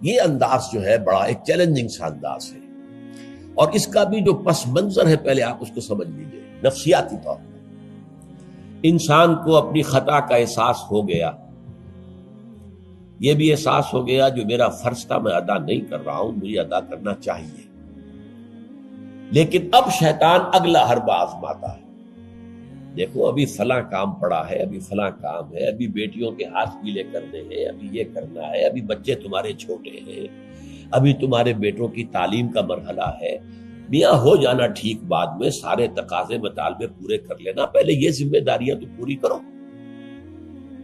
یہ انداز جو ہے بڑا ایک چیلنجنگ سا انداز ہے، اور اس کا بھی جو پس منظر ہے پہلے آپ اس کو سمجھ لیجئے۔ نفسیاتی طور پر انسان کو اپنی خطا کا احساس ہو گیا، یہ بھی احساس ہو گیا جو میرا فرض تھا میں ادا نہیں کر رہا ہوں، مجھے ادا کرنا چاہیے، لیکن اب شیطان اگلا حربہ آزماتا ہے۔ دیکھو ابھی فلاں کام پڑا ہے، ابھی فلاں کام ہے، ابھی بیٹیوں کے ہاتھ گیلے کرنے ہیں، ابھی یہ کرنا ہے، ابھی بچے تمہارے چھوٹے ہیں، ابھی تمہارے بیٹوں کی تعلیم کا مرحلہ ہے، میاں ہو جانا ٹھیک، بعد میں سارے تقاضے مطالبے پورے کر لینا، پہلے یہ ذمہ داریاں تو پوری کرو۔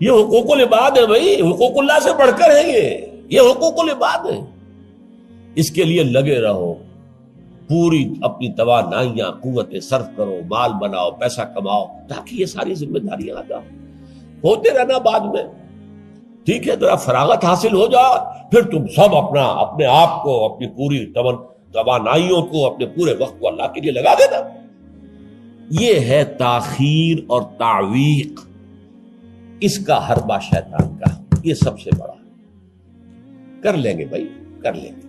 یہ حقوق العباد ہے بھائی، حقوق اللہ سے بڑھ کر ہے، یہ حقوق العباد ہے، اس کے لیے لگے رہو، پوری اپنی توانائیاں قوتیں صرف کرو، مال بناؤ، پیسہ کماؤ، تاکہ یہ ساری ذمہ داریاں ادا ہوتے رہنا۔ بعد میں ٹھیک ہے ذرا فراغت حاصل ہو جا، پھر تم سب اپنے آپ کو، اپنی پوری توانائیوں کو، اپنے پورے وقت کو اللہ کے لیے لگا دینا۔ یہ ہے تاخیر اور تعویق، اس کا حربہ شیطان کا، یہ سب سے بڑا۔ کر لیں گے بھائی، کر لیں گے،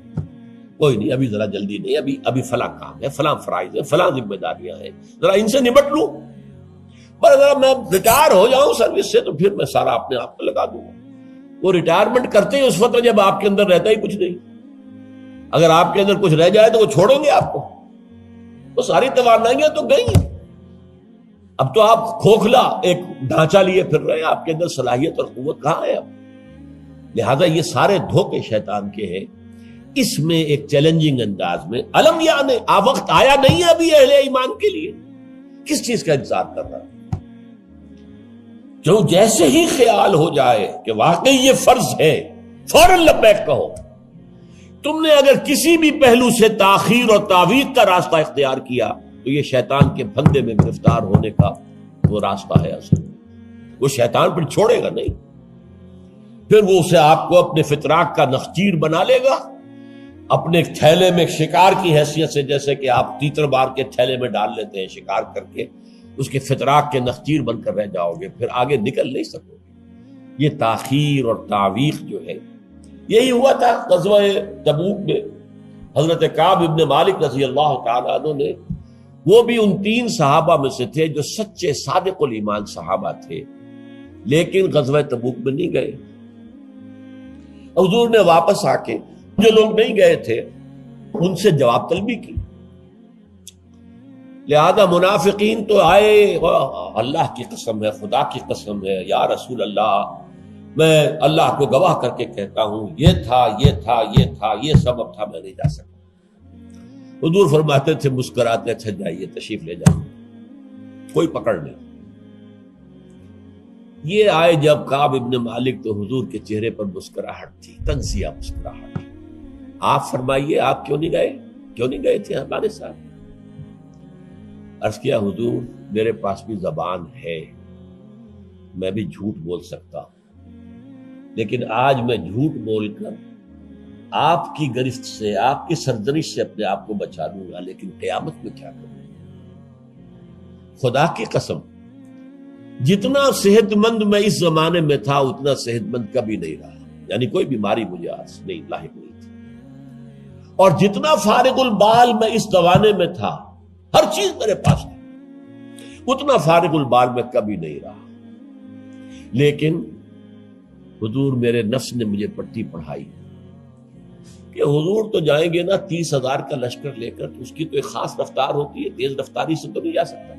کوئی نہیں، ابھی ذرا جلدی نہیں، ابھی فلاں کام ہے، فلاں فرائض ہے، فلاں ذمہ داریاں ہیں، ذرا ان سے نمٹ لوں، پر ذرا میں ریٹائر ہو جاؤں سروس سے تو پھر میں سارا اپنے آپ کو لگا دوں گا۔ وہ ریٹائرمنٹ کرتے ہیں اس وقت جب آپ کے اندر رہتا ہی کچھ نہیں، اگر آپ کے اندر کچھ رہ جائے تو وہ چھوڑیں گے آپ کو، وہ ساری توانائیاں تو گئی ہیں، اب تو آپ کھوکھلا ایک ڈھانچہ لیے پھر رہے ہیں، آپ کے اندر صلاحیت اور قوت کہاں ہے اب؟ لہذا یہ سارے دھوکے شیطان کے ہیں۔ اس میں ایک چیلنجنگ انداز میں علم یعنی وقت آیا نہیں ہے ابھی اہل ایمان کے لیے، کس چیز کا انتظار کر رہا ہے؟ جو جیسے ہی خیال ہو جائے کہ واقعی یہ فرض ہے، فوراً لبیک کہو۔ تم نے اگر کسی بھی پہلو سے تاخیر اور تعویق کا راستہ اختیار کیا تو یہ شیطان کے پھندے میں گرفتار ہونے کا وہ راستہ ہے اصل۔ وہ شیطان پھر چھوڑے گا نہیں، پھر وہ اسے آپ کو اپنے فتراک کا نخچیر بنا لے گا، اپنے تھیلے میں شکار کی حیثیت سے، جیسے کہ آپ تیتر بار کے تھیلے میں ڈال لیتے ہیں شکار کر کے، اس کے فتراک کے نخچیر بن کر رہ جاؤ گے، پھر آگے نکل نہیں سکو گے۔ یہ تاخیر اور تعویق جو ہے، یہی ہوا تھا غزوہ تبوک میں۔ حضرت کعب ابن مالک رضی اللہ تعالیٰ عنہ نے، وہ بھی ان 3 صحابہ میں سے تھے جو سچے صادق الایمان صحابہ تھے، لیکن غزوہ تبوک میں نہیں گئے۔ حضور نے واپس آ کے جو لوگ نہیں گئے تھے ان سے جواب طلبی کی، لہذا منافقین تو آئے، اللہ کی قسم ہے، خدا کی قسم ہے یا رسول اللہ، میں اللہ کو گواہ کر کے کہتا ہوں یہ تھا یہ تھا یہ تھا، یہ سبب تھا، میں نہیں جا سکتا۔ حضور فرماتے تھے مسکراتے، اچھا جائیے تشریف لے جائیں، کوئی پکڑ نہیں۔ یہ آئے جب کعب ابن مالک تو حضور کے چہرے پر مسکراہٹ تھی، تنزیہ مسکراہٹ۔ آپ فرمائیے آپ کیوں نہیں گئے، کیوں نہیں گئے تھے ہمارے ساتھ؟ عرض کیا حضور میرے پاس بھی زبان ہے، میں بھی جھوٹ بول سکتا ہوں، لیکن آج میں جھوٹ بول کر آپ کی گرفت سے، آپ کی سرزنش سے اپنے آپ کو بچا لوں گا، لیکن قیامت میں کیا کروں؟ خدا کی قسم جتنا صحت مند میں اس زمانے میں تھا اتنا صحت مند کبھی نہیں رہا، یعنی کوئی بیماری مجھے آج نہیں لاحق نہیں تھی، اور جتنا فارغ البال میں اس زمانے میں تھا، ہر چیز میرے پاس تھی، اتنا فارغ البال میں کبھی نہیں رہا۔ لیکن حضور میرے نفس نے مجھے پٹی پڑھائی کہ حضور تو جائیں گے نا 30,000 کا لشکر لے کر، تو اس کی تو ایک خاص رفتار ہوتی ہے، تیز رفتاری سے تو نہیں جا سکتا،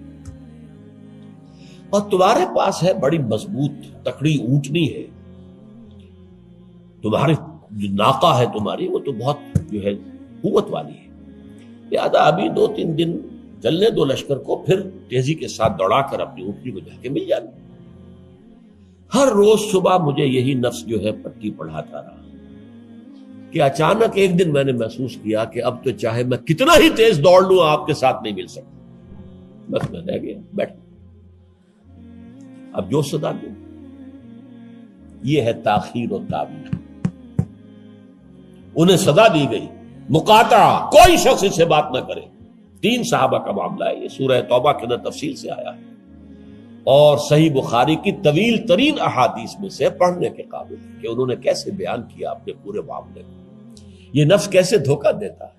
اور تمہارے پاس ہے بڑی مضبوط تکڑی اونٹنی ہے، تمہاری جو ناقہ ہے تمہاری وہ تو بہت جو ہے قوت والی ہے، لہذا ابھی 2-3 دن چلنے دو لشکر کو، پھر تیزی کے ساتھ دوڑا کر اپنی اونٹنی کو جا کے مل جانا۔ ہر روز صبح مجھے یہی نفس جو ہے پٹی پڑھاتا رہا کہ اچانک ایک دن میں نے محسوس کیا کہ اب تو چاہے میں کتنا ہی تیز دوڑ لوں آپ کے ساتھ نہیں مل سکتا، بس میں رہ گیا بیٹھ، اب جو صدا دوں۔ یہ ہے تاخیر و تعویق۔ انہیں سزا دی گئی، مقاطعہ، کوئی شخص اس سے بات نہ کرے۔ 3 صحابہ کا معاملہ ہے، یہ سورہ توبہ کے اندر تفصیل سے آیا ہے، اور صحیح بخاری کی طویل ترین احادیث میں سے پڑھنے کے قابل ہے کہ انہوں نے کیسے بیان کیا اپنے پورے معاملے کو۔ یہ نفس کیسے دھوکہ دیتا ہے؟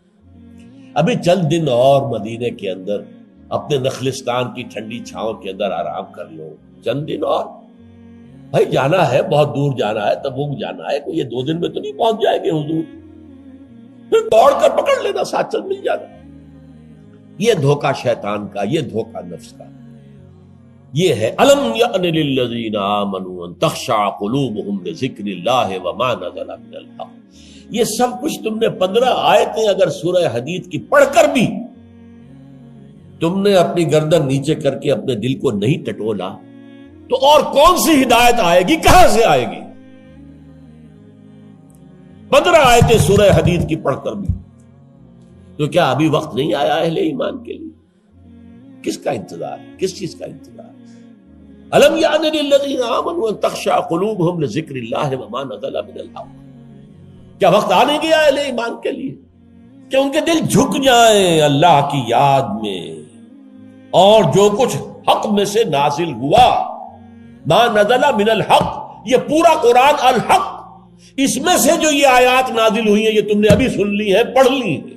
ابھی چند دن اور مدینے کے اندر اپنے نخلستان کی ٹھنڈی چھاؤں کے اندر آرام کر لو، چند دن اور، بھائی جانا ہے، بہت دور جانا ہے، تبوک جانا ہے، کوئی یہ 2 دن میں تو نہیں پہنچ جائے گے حضور، پھر دوڑ کر پکڑ لینا، ساتھ چل مل جانا۔ یہ دھوکہ شیطان کا، یہ دھوکہ نفس کا، یہ ہے الم یأن للذین آمنوا ان تخشع قلوبہم لذکر اللہ وما نزل من الحق۔ یہ سب کچھ تم نے 15 آیتیں اگر سورہ حدید کی پڑھ کر بھی تم نے اپنی گردن نیچے کر کے اپنے دل کو نہیں ٹٹولا تو اور کون سی ہدایت آئے گی، کہاں سے آئے گی؟ 15 آیتیں سورہ حدید کی پڑھ کر بھی، تو کیا ابھی وقت نہیں آیا اہل ایمان کے لیے؟ کس کا انتظار ہے؟ کس چیز کا انتظار ہے؟ الم یعن للذین آمنوا ان تخشع قلوبہم لذکر اللہ وما نزل من الحق۔ کیا وقت آنے گیا اہل ایمان کے لیے کہ ان کے دل جھک جائیں اللہ کی یاد میں، اور جو کچھ حق میں سے نازل ہوا، ما نزل من الحق، یہ پورا قرآن الحق، اس میں سے جو یہ آیات نازل ہوئی ہیں یہ تم نے ابھی سن لی ہیں، پڑھ لی ہیں،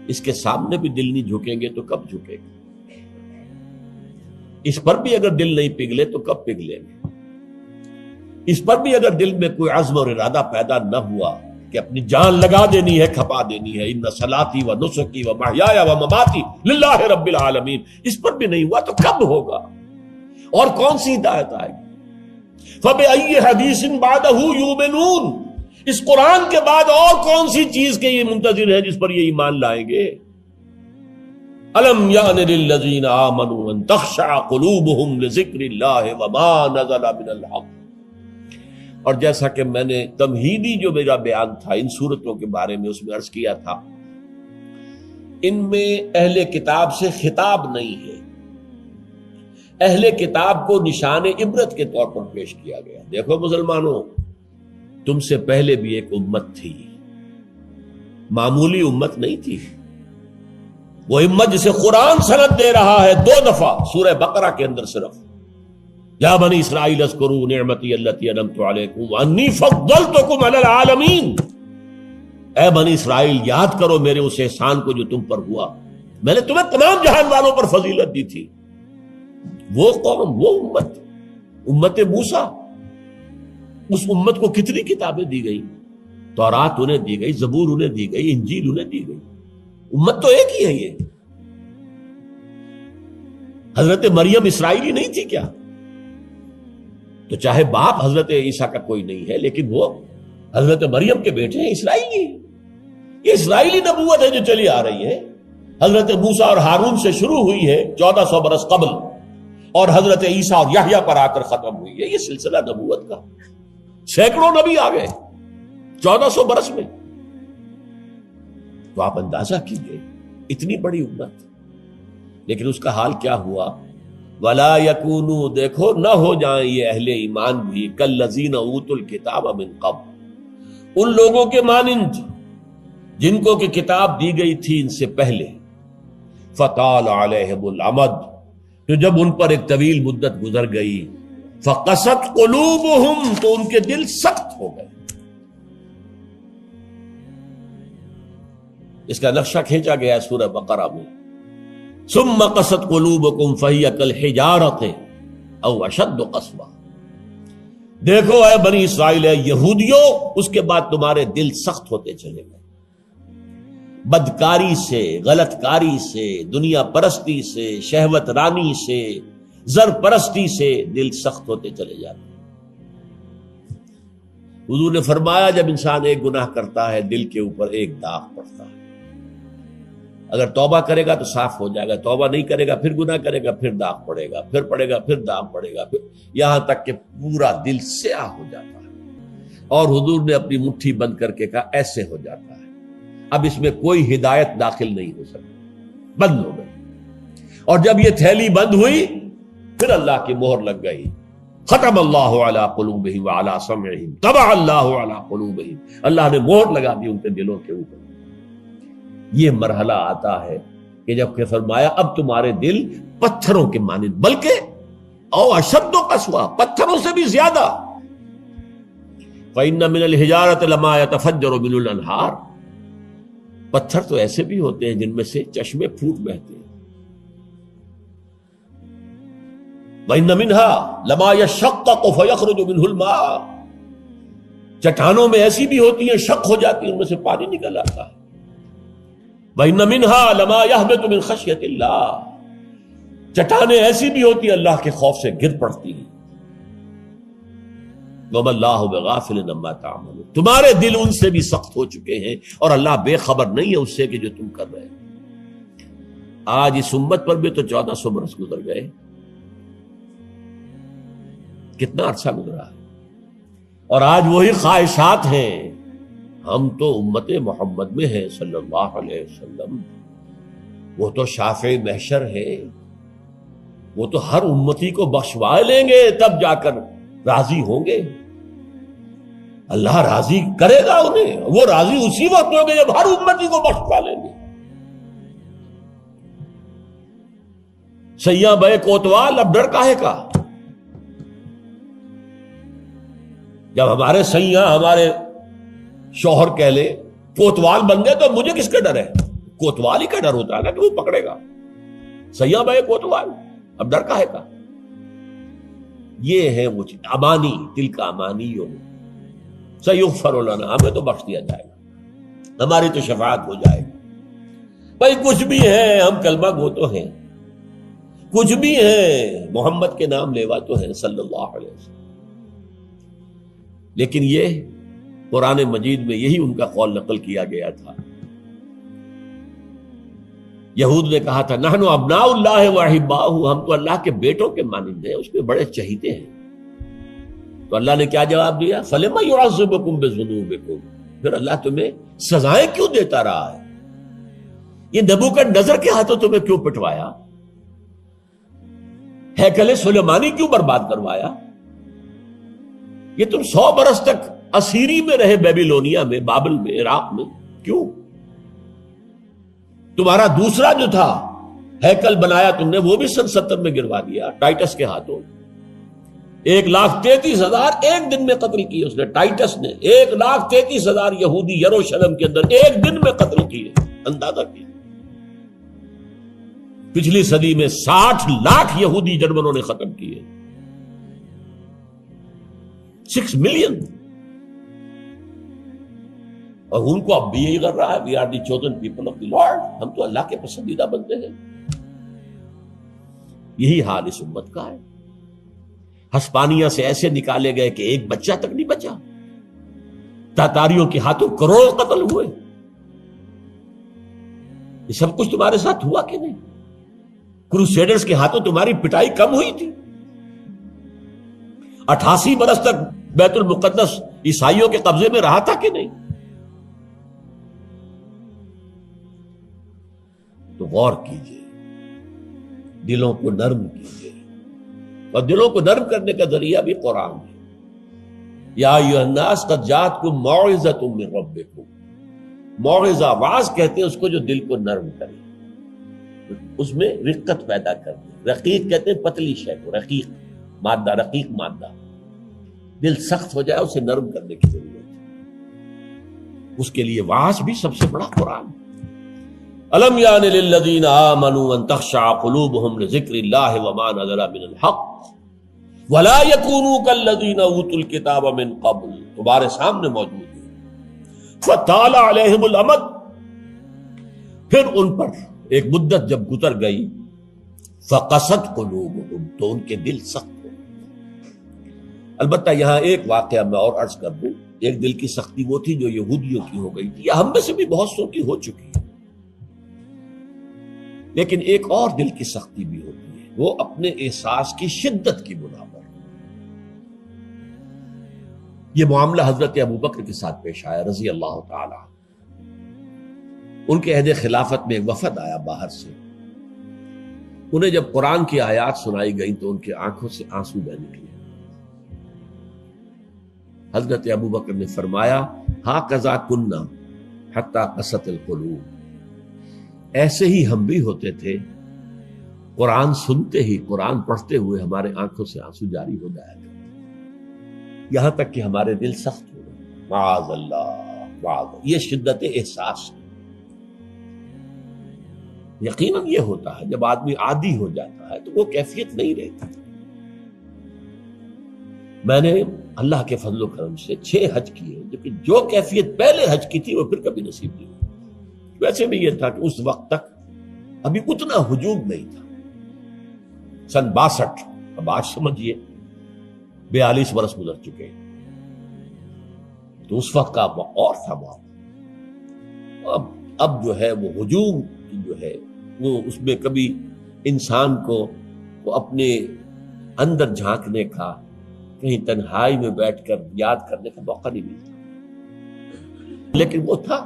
اس کے سامنے بھی دل نہیں جھکیں گے تو کب جھکیں گے؟ اس پر بھی اگر دل نہیں پگھلے تو کب پگھلیں گے؟ اس پر بھی اگر دل میں کوئی عزم اور ارادہ پیدا نہ ہوا کہ اپنی جان لگا دینی ہے، کھپا دینی ہے، ان صلاتی و نسکی و محیایا و مماتی للہ رب العالمین، اس پر بھی نہیں ہوا تو کب ہوگا؟ اور کون سی ہدایت آئے گی؟ فَبِأَيِّ حَدِيثٍ بَعْدَهُ يُؤْمِنُونَ، اس قرآن کے بعد اور کون سی چیز کے یہ منتظر ہے جس پر یہ ایمان لائیں گے؟ الم یعن للذین آمنوا ان تخشع قلوبہم لذکر اللہ وما نزل من الحق۔ اور جیسا کہ میں نے تمہیدی جو میرا بیان تھا ان صورتوں کے بارے میں، اس میں عرض کیا تھا ان میں اہل کتاب سے خطاب نہیں ہے، اہل کتاب کو نشان عبرت کے طور پر پیش کیا گیا۔ دیکھو مسلمانوں، تم سے پہلے بھی ایک امت تھی، معمولی امت نہیں تھی، وہ امت جسے قرآن سند دے رہا ہے 2 دفعہ سورہ بقرہ کے اندر صرف، یا بنی اسرائیل اذکروا نعمتی التی انعمت علیکم وانی فضلتکم علی العالمین، اے بنی اسرائیل یاد کرو میرے اس احسان کو جو تم پر ہوا، میں نے تمہیں تمام جہان والوں پر فضیلت دی تھی۔ وہ قوم، وہ امت، امت موسیٰ، اس امت کو کتنی کتابیں دی گئی، تورات انہیں دی گئی، زبور انہیں دی گئی، انجیل انہیں دی گئی، امت تو ایک ہی ہے۔ یہ حضرت مریم اسرائیلی نہیں تھی کیا؟ تو چاہے باپ حضرت عیسیٰ کا کوئی نہیں ہے لیکن وہ حضرت مریم کے بیٹے ہیں، اسرائیلی، یہ اسرائیلی نبوت ہے جو چلی آ رہی ہے، حضرت موسیٰ اور ہارون سے شروع ہوئی ہے 1400 برس قبل، اور حضرت عیسیٰ اور یحییٰ پر آ کر ختم ہوئی ہے۔ یہ سلسلہ نبوت کا، سینکڑوں نبی آ گئے 1400 برس میں، تو آپ اندازہ کیجئے اتنی بڑی امت، لیکن اس کا حال کیا ہوا؟ وَلَا يَكُونُوا، دیکھو نہ ہو جائیں یہ اہل ایمان بھی كَالَّذِينَ أُوتُوا الْكِتَابَ مِن قَبْلُ، ان لوگوں کے مانند جن کو کہ کتاب دی گئی تھی ان سے پہلے، فَطَالَ عَلَيْهِمُ الْأَمَدُ، تو جب ان پر ایک طویل مدت گزر گئی، فَقَسَتْ قُلُوبُهُمْ، تو ان کے دل سخت ہو گئے۔ اس کا نقشہ کھینچا گیا ہے سورہ بقرہ میں، ثم قست قلوبکم فہی کالحجارۃ او اشد قسوہ، دیکھو اے بنی اسرائیل، اے یہودیوں، اس کے بعد تمہارے دل سخت ہوتے چلے گئے، بدکاری سے، غلط کاری سے، دنیا پرستی سے، شہوت رانی سے، زر پرستی سے دل سخت ہوتے چلے جاتے ہیں۔ حضور نے فرمایا جب انسان ایک گناہ کرتا ہے دل کے اوپر ایک داغ پڑتا ہے، اگر توبہ کرے گا تو صاف ہو جائے گا، توبہ نہیں کرے گا پھر گناہ کرے گا، پھر داغ پڑے گا، پھر پڑے گا، پھر داغ پڑے گا، پھر یہاں تک کہ پورا دل سیاہ ہو جاتا ہے۔ اور حضور نے اپنی مٹھی بند کر کے کہا ایسے ہو جاتا ہے، اب اس میں کوئی ہدایت داخل نہیں ہو سکتی، بند ہو گئی۔ اور جب یہ تھیلی بند ہوئی پھر اللہ کی مہر لگ گئی، ختم اللہ علی قلوبہم وعلی سمعہم طبع اللہ علی قلوبہم، اللہ نے مہر لگا دی ان کے دلوں کے اوپر۔ یہ مرحلہ آتا ہے کہ جب کہ فرمایا اب تمہارے دل پتھروں کے مانند، بلکہ او اشد قسوہ، پتھروں سے بھی زیادہ۔ فَإِنَّ مِنَ الْحِجَارَةِ لَمَا يَتَفَجَّرُ مِنْهُ الْأَنْهَارُ، پتھر تو ایسے بھی ہوتے ہیں جن میں سے چشمے پھوٹ بہتے ہیں. وَإِنَّ مِنْهَا لَمَا يَشَّقَّقُ فَيَخْرُجُ مِنْهُ الْمَاءُ، چٹانوں میں ایسی بھی ہوتی ہیں شق ہو جاتی ہیں ان میں سے پانی نکل آتا ہے. وَإِنَّ مِنْهَا لَمَا يَهْبِطُ مِنْ خَشْيَةِ اللَّهِ، چٹانیں ایسی بھی ہوتی ہیں اللہ کے خوف سے گر پڑتی ہیں. وَمَا اللَّهُ بِغَافِلٍ عَمَّا تَعْمَلُونَ، تمہارے دل ان سے بھی سخت ہو چکے ہیں اور اللہ بے خبر نہیں ہے اس سے کہ جو تم کر رہے ہیں. آج اس امت پر بھی تو 1400 برس گزر گئے، کتنا عرصہ گزرا ہے، اور آج وہی خواہشات ہیں. ہم تو امت محمد میں ہیں صلی اللہ علیہ وسلم، وہ تو شافع محشر ہے، وہ تو ہر امتی کو بخشوا لیں گے تب جا کر راضی ہوں گے. اللہ راضی کرے گا انہیں، وہ راضی اسی وقت ہوں گے جب ہر امتی کو بخشوا لیں گے. سیاں بے کوتوال اب ڈر کاہے کا؟ جب ہمارے سیاں ہمارے شوہر کہہ لے کوتوال بن گئے تو مجھے کس کا ڈر ہے؟ کوتوال ہی کا ڈر ہوتا ہے نا کہ وہ پکڑے گا. سیاں بے کوتوال اب ڈر کاہے کا؟ یہ ہے وہ چیز امانی، دل کا امانی ہو. سیغفر لنا، ہمیں تو بخش دیا جائے گا، ہماری تو شفاعت ہو جائے گی. بھائی کچھ بھی ہے، ہم کلمہ گو تو ہیں، کچھ بھی ہیں، محمد کے نام لیوا تو ہیں صلی اللہ علیہ وسلم. لیکن یہ قرآن مجید میں یہی ان کا قول نقل کیا گیا تھا. یہود نے کہا تھا نحن ابناء اللہ واحباہ، ہم تو اللہ کے بیٹوں کے مانند ہیں، اس کے بڑے چہیتے ہیں. تو اللہ نے کیا جواب دیا؟ فَلِمَ يُعَذِّبُكُم بِذُنُوبِكُم، پھر اللہ تمہیں سزائیں کیوں دیتا رہا ہے؟ یہ نبوکدنضر کے ہاتھوں تمہیں کیوں پٹوایا؟ ہیکل سلیمانی کیوں برباد کروایا؟ یہ تم 100 برس تک اسیری میں رہے، بیبیلونیا میں، بابل میں، عراق میں، کیوں؟ تمہارا دوسرا جو تھا ہیکل بنایا تم نے، وہ بھی سن 70 میں گروا دیا ٹائٹس کے ہاتھوں. 1,33,000 ایک دن میں قتل کیے اس نے، ٹائٹس نے 1,33,000 یہودی یروشلم کے اندر ایک دن میں قتل کیے. اندازہ کیے پچھلی صدی میں 60 لاکھ یہودی جرمنوں نے ختم کیے. 6 ملین. اور ان کو اب بھی یہی کر رہا ہے we are the chosen people of the Lord, ہم تو اللہ کے پسندیدہ بندے ہیں. یہی حال اس امت کا ہے. ہسپانیہ سے ایسے نکالے گئے کہ ایک بچہ تک نہیں بچا. تاتاریوں کے ہاتھوں کروڑ قتل ہوئے. یہ سب کچھ تمہارے ساتھ ہوا کہ نہیں؟ کروسیڈرز کے ہاتھوں تمہاری پٹائی کم ہوئی تھی؟ 88 برس تک بیت المقدس عیسائیوں کے قبضے میں رہا تھا کہ نہیں؟ تو غور کیجئے، دلوں کو نرم کیجئے، اور دلوں کو نرم کرنے کا ذریعہ بھی قرآن ہے. یا ایھا الناس قد جاءتکم موعظۃ من ربکم. موعظہ، واعظ کہتے ہیں اس کو جو دل کو نرم کرے، اس میں رقت پیدا کر دے. رقیق کہتے ہیں پتلی شے کو، رقیق مادہ، رقیق مادہ. دل سخت ہو جائے اسے نرم کرنے کی ضرورت ہے. اس کے لیے واعظ بھی سب سے بڑا قرآن. الم یان للذین آمنوا ان تخشع قلوبهم لذکر اللہ وما نزل من الحق ولا يكونوا كالذین اوتوا الکتاب من قبل. تمہارے سامنے موجود ہے. فطال علیہم الامد، پھر ان پر ایک مدت جب گزر گئی، فقست قلوبهم، تو ان کے دل سخت ہو. البتہ یہاں ایک واقعہ میں اور عرض کر دوں. ایک دل کی سختی وہ تھی جو یہودیوں کی ہو گئی تھی، یا ہم میں سے بھی بہت سو کی ہو چکی ہے. لیکن ایک اور دل کی سختی بھی ہوتی ہے، وہ اپنے احساس کی شدت کی بنا پر. یہ معاملہ حضرت ابوبکر کے ساتھ پیش آیا رضی اللہ تعالی. ان کے عہد خلافت میں ایک وفد آیا باہر سے. انہیں جب قرآن کی آیات سنائی گئی تو ان کی آنکھوں سے آنسو بہ نکلے. حضرت ابوبکر نے فرمایا ہاکذا کنا حتی قست القلوب. ایسے ہی ہم بھی ہوتے تھے، قرآن سنتے ہی، قرآن پڑھتے ہوئے ہمارے آنکھوں سے آنسو جاری ہو جایا کرتے، یہاں تک کہ ہمارے دل سخت ہو گئے. معاذ اللہ، معاذ اللہ، یہ شدت احساس ہے۔ یقیناً یہ ہوتا ہے جب آدمی عادی ہو جاتا ہے تو وہ کیفیت نہیں رہتی۔ میں نے اللہ کے فضل و کرم سے 6 حج کیے، لیکن جو کیفیت پہلے حج کی تھی وہ پھر کبھی نصیب نہیں ہوئی۔ ویسے بھی یہ تھا کہ اس وقت تک ابھی اتنا ہجوم نہیں تھا، سن 62، اب آج سمجھیے 42 برس گزر چکے ہیں، تو اس وقت کا اور تھا معاملہ۔ اب جو ہے وہ ہجوم جو ہے وہ اس میں کبھی انسان کو اپنے اندر جھانکنے کا، کہیں تنہائی میں بیٹھ کر یاد کرنے کا موقع نہیں ملتا، لیکن وہ تھا۔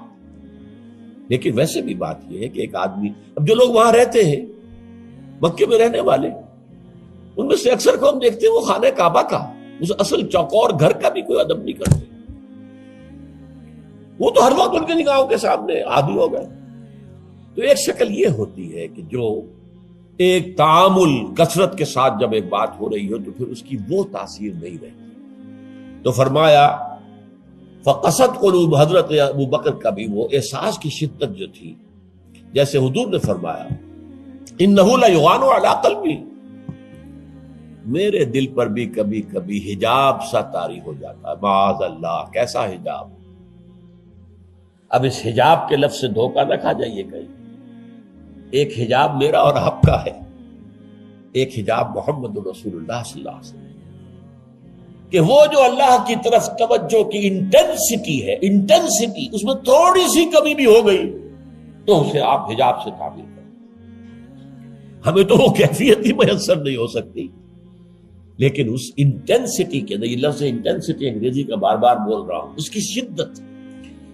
لیکن ویسے بھی بات یہ ہے کہ ایک آدمی، اب جو لوگ وہاں رہتے ہیں مکے میں رہنے والے، ان میں سے اکثر کو ہم دیکھتے ہیں وہ خانہ کعبہ کا، اس اصل چوکور گھر کا بھی کوئی ادب نہیں کرتے، وہ تو ہر وقت ان کے نگاہوں کے سامنے عادی ہو گئے۔ تو ایک شکل یہ ہوتی ہے کہ جو ایک تعامل کثرت کے ساتھ جب ایک بات ہو رہی ہو تو پھر اس کی وہ تاثیر نہیں رہتی۔ تو فرمایا فقست قلوب، حضرت ابو بکر کا بھی وہ احساس کی شدت جو تھی، جیسے حضور نے فرمایا انہ لیغان علی قلبی، میرے دل پر بھی کبھی کبھی حجاب سا طاری ہو جاتا ہے۔ معاذ اللہ، کیسا حجاب؟ اب اس حجاب کے لفظ سے دھوکہ نہ کھا جائیے کہیں، ایک حجاب میرا اور آپ کا ہے، ایک حجاب محمد رسول اللہ صلی اللہ علیہ وسلم، کہ وہ جو اللہ کی طرف توجہ کی انٹینسٹی ہے، انٹینسٹی اس میں تھوڑی سی کمی بھی ہو گئی تو اسے آپ حجاب سے تعبیر کریں۔ ہمیں تو وہ کیفیت ہی میسر نہیں ہو سکتی، لیکن اس انٹینسٹی کے اندر، یہ لفظ انٹینسٹی انگریزی کا بار بار بول رہا ہوں، اس کی شدت،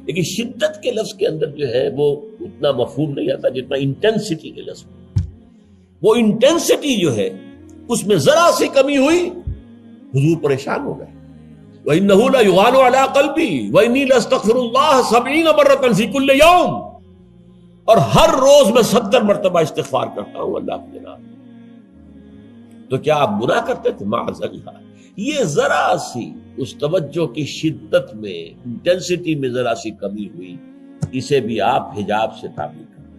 لیکن شدت کے لفظ کے اندر جو ہے وہ اتنا مفہوم نہیں آتا جتنا انٹینسٹی کے لفظ میں۔ وہ انٹینسٹی جو ہے اس میں ذرا سی کمی ہوئی حضور پریشان ہو گئے۔ وَإِنَّهُ لَيُغَانُ عَلَىٰ قَلْبِي وَإِنِّي لَأَسْتَغْفِرُ اللَّهَ 70 مَرَّةً فِي كُلِّ يَوْمٍ، اور ہر روز میں 70 مرتبہ استغفار کرتا ہوں اللہ کے نام۔ تو کیا آپ گناہ کرتے تھے؟ معاذ اللہ۔ یہ ذرا سی اس توجہ کی شدت میں، انٹینسٹی میں ذرا سی کمی ہوئی، اسے بھی آپ حجاب سے تعبیر کریں۔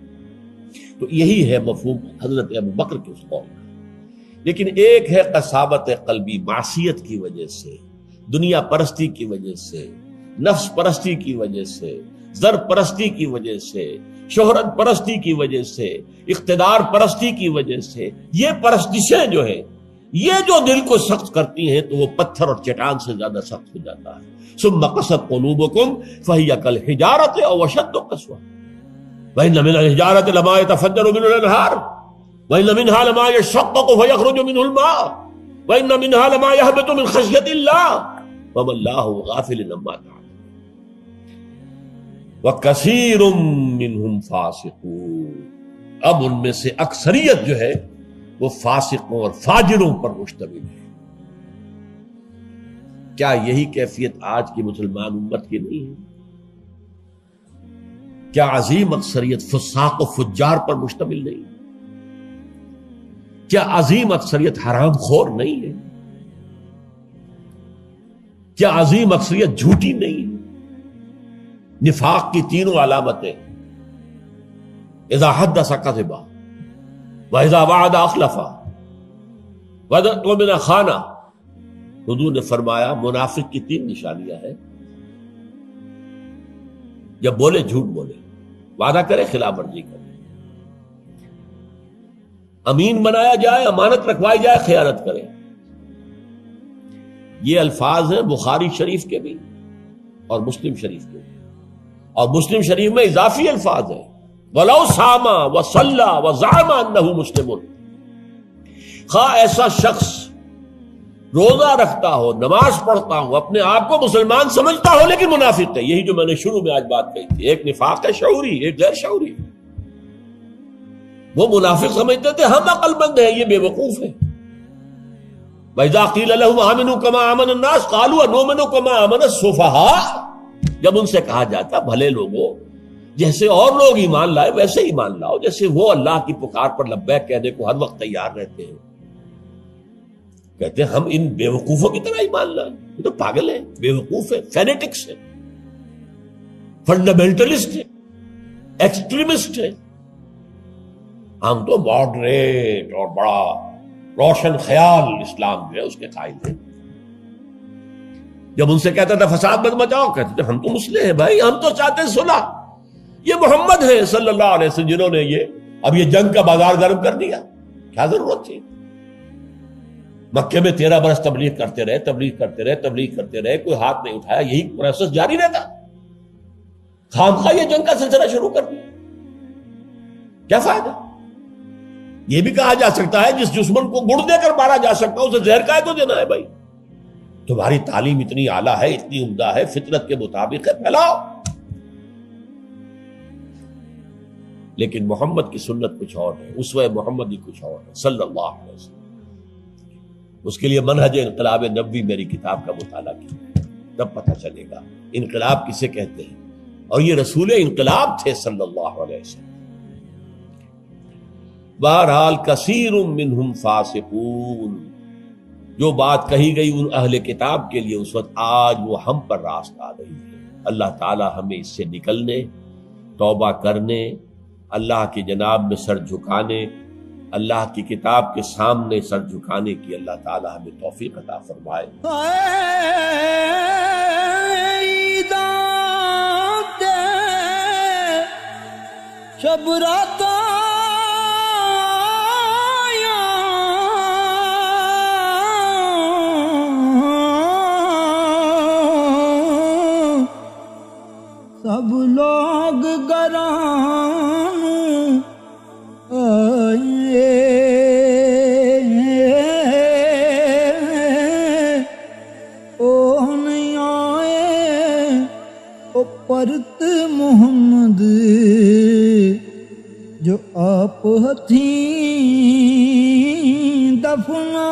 تو یہی ہے مفہوم حضرت ابو بکر کے اس قول کا۔ لیکن ایک ہے قساوت قلبی، معصیت کی وجہ سے، دنیا پرستی کی وجہ سے، نفس پرستی کی وجہ سے، زر پرستی کی وجہ سے، شہرت پرستی کی وجہ سے، اقتدار پرستی کی وجہ سے، یہ پرستشیں جو ہے یہ جو دل کو سخت کرتی ہیں تو وہ پتھر اور چٹان سے زیادہ سخت ہو جاتا ہے۔ ثم قست قلوبکم فہی کالحجارۃ او اشد قسوہ وان من الحجارۃ لما يتفجر منه الانہار وان منها لما يشقق فيخرج منه الماء وان منها لما يهبط من خشیۃ اللہ وما اللہ غافل عما تعملون وکثیر منهم فاسقون۔ اب ان میں سے اکثریت جو ہے وہ فاسقوں اور فاجروں پر مشتمل ہے۔ کیا یہی کیفیت آج کی مسلمان امت کی نہیں ہے؟ کیا عظیم اکثریت فساق و فجار پر مشتمل نہیں؟ کیا عظیم اکثریت حرام خور نہیں ہے؟ کیا عظیم اکثریت جھوٹی نہیں ہے؟ نفاق کی تینوں علامتیں، اذا حدث کذب وَإِذَا وَعَدَ أَخْلَفَ وَإِذَا خَانَ۔ حضور نے فرمایا منافق کی 3 نشانیاں ہیں، جب بولے جھوٹ بولے، وعدہ کرے خلاف ورزی کرے، امین بنایا جائے، امانت رکھوائی جائے، خیانت کرے۔ یہ الفاظ ہیں بخاری شریف کے بھی اور مسلم شریف کے بھی، اور مسلم شریف میں اضافی الفاظ ہیں وَلَوْ صَامَ وَصَلَّى وَزَعَمَ أَنَّهُ مُسْلِمٌ۔ خواہ ایسا شخص روزہ رکھتا ہو، نماز پڑھتا ہو، اپنے آپ کو مسلمان سمجھتا ہو، لیکن منافق ہے۔ یہی جو میں نے شروع میں آج بات کہی تھی، ایک نفاق ہے شعوری، ایک غیر شعوری۔ وہ منافق سمجھتے تھے ہم عقل مند ہیں، یہ بے وقوف ہے۔ وَإِذَا قِيلَ لَهُمْ آمِنُوا كَمَا آمَنَ النَّاسُ قَالُوا أَنُؤْمِنُ كَمَا آمَنَ السُّفَهَاءُ۔ جب ان سے کہا جاتا بھلے لوگوں، جیسے اور لوگ ایمان لائے ویسے ایمان لاؤ، جیسے وہ اللہ کی پکار پر لبیک کہنے کو ہر وقت تیار رہتے ہیں، کہتے ہیں ہم ان بے وقوفوں کی طرح ایمان لائیں، یہ تو پاگل ہیں، بے وقوف ہیں، فینیٹکس ہیں۔ فنڈامنٹلسٹ ہے، ایکسٹریمسٹ ہے. ہم تو ماڈریٹ اور بڑا روشن خیال اسلام جو ہے اس کے قائل ہیں. جب ان سے کہتا تھا فساد مت مچاؤ، کہتے تھے ہم تو مسلح ہیں بھائی، ہم تو چاہتے ہیں صلح. یہ محمد ہے صلی اللہ علیہ وسلم جنہوں نے اب یہ جنگ کا بازار گرم کر دیا. کیا ضرورت تھی؟ مکے میں 13 برس تبلیغ کرتے رہے، کوئی ہاتھ نہیں اٹھایا، یہی پروسیس جاری رہتا. خامخواہ یہ جنگ کا سلسلہ شروع کر دیا. کیا فائدہ؟ یہ بھی کہا جا سکتا ہے جس دشمن کو گڑ دے کر مارا جا سکتا ہے اسے زہر کا کو دینا ہے. بھائی تمہاری تعلیم اتنی اعلیٰ ہے، اتنی عمدہ ہے، فطرت کے مطابق ہے، پھیلاؤ. لیکن محمد کی سنت کچھ اور ہے، اسوہ محمدی کچھ اور ہے صلی اللہ علیہ وسلم. اس کے لیے منہج انقلاب نبوی میری کتاب کا مطالعہ کیا، تب پتہ چلے گا انقلاب کسے کہتے ہیں. اور یہ رسول انقلاب تھے صلی اللہ علیہ وسلم. بہرحال کثیر منہم فاسقون، جو بات کہی گئی ان اہل کتاب کے لیے اس وقت، آج وہ ہم پر راست آ رہی ہے. اللہ تعالی ہمیں اس سے نکلنے، توبہ کرنے، اللہ کی جناب میں سر جھکانے، اللہ کی کتاب کے سامنے سر جھکانے کی اللہ تعالی ہمیں توفیق عطا فرمائے. شب رات سب لوگ گران آئے، او نہیں آئے او پرت محمد جو آپ ہتھیں دفنا